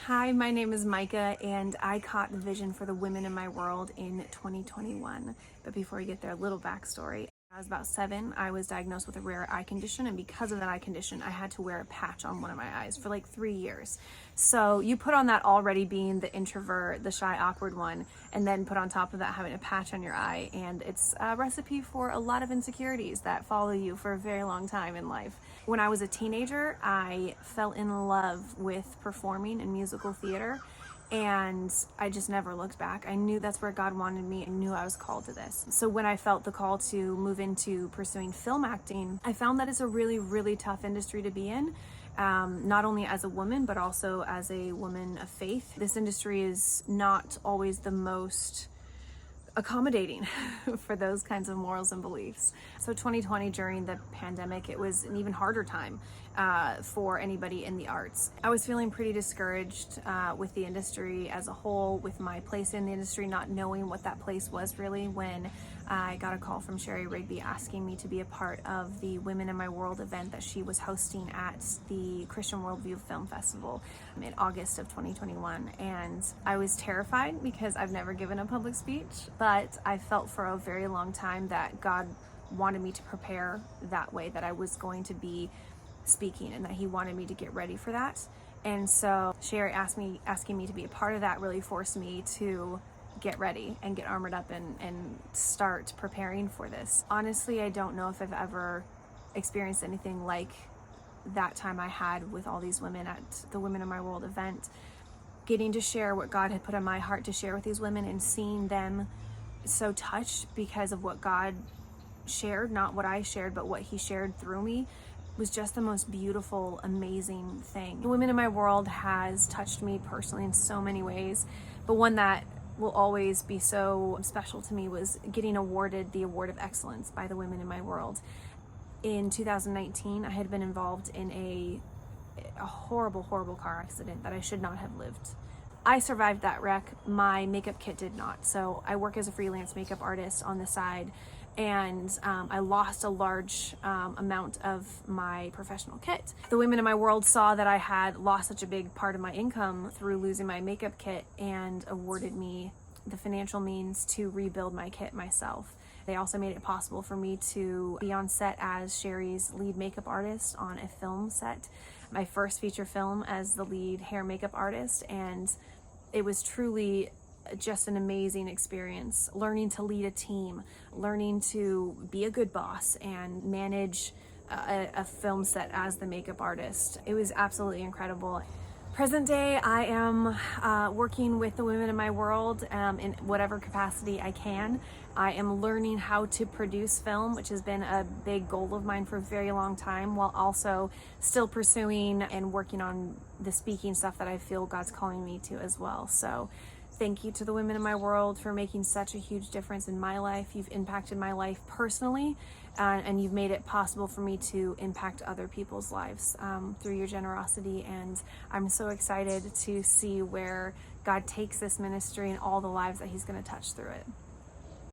Hi, my name is Micah, and I caught the vision for the women in my world in 2021. But before we get there, a little backstory. When I was about 7, I was diagnosed with a rare eye condition, and because of that eye condition, I had to wear a patch on one of my eyes for like 3 years. So you put on that already being the introvert, the shy, awkward one, and then put on top of that having a patch on your eye, and it's a recipe for a lot of insecurities that follow you for a very long time in life. When I was a teenager, I fell in love with performing in musical theater, and I just never looked back. I knew that's where God wanted me. I knew I was called to this. So when I felt the call to move into pursuing film acting, I found that it's a really, really tough industry to be in. Not only as a woman, but also as a woman of faith. This industry is not always the most accommodating for those kinds of morals and beliefs. So 2020, during the pandemic, it was an even harder time for anybody in the arts. I was feeling pretty discouraged with the industry as a whole, with my place in the industry, not knowing what that place was really, when I got a call from Sherry Rigby asking me to be a part of the Women in My World event that she was hosting at the Christian Worldview Film Festival in August of 2021. And I was terrified because I've never given a public speech, but I felt for a very long time that God wanted me to prepare that way, that I was going to be speaking and that He wanted me to get ready for that. And so Sherry asking me to be a part of that really forced me to get ready and get armored up and start preparing for this. Honestly, I don't know if I've ever experienced anything like that time I had with all these women at the Women in My World event. Getting to share what God had put on my heart to share with these women and seeing them so touched because of what God shared, not what I shared, but what He shared through me, was just the most beautiful, amazing thing. The Women in My World has touched me personally in so many ways, but one that will always be so special to me was getting awarded the Award of Excellence by the Women in My World. In 2019, I had been involved in a horrible, horrible car accident that I should not have lived. I survived that wreck. My makeup kit did not. So I work as a freelance makeup artist on the side, and I lost a large amount of my professional kit. The Women in My World saw that I had lost such a big part of my income through losing my makeup kit and awarded me the financial means to rebuild my kit myself. They also made it possible for me to be on set as Sherry's lead makeup artist on a film set, my first feature film as the lead hair makeup artist, and it was truly just an amazing experience, learning to lead a team, learning to be a good boss and manage a film set as the makeup artist. It was absolutely incredible. Present day, I am working with the Women in My World in whatever capacity I can. I am learning how to produce film, which has been a big goal of mine for a very long time, while also still pursuing and working on the speaking stuff that I feel God's calling me to as well. So thank you to the Women in My World for making such a huge difference in my life. You've impacted my life personally, and you've made it possible for me to impact other people's lives through your generosity. And I'm so excited to see where God takes this ministry and all the lives that He's going to touch through it.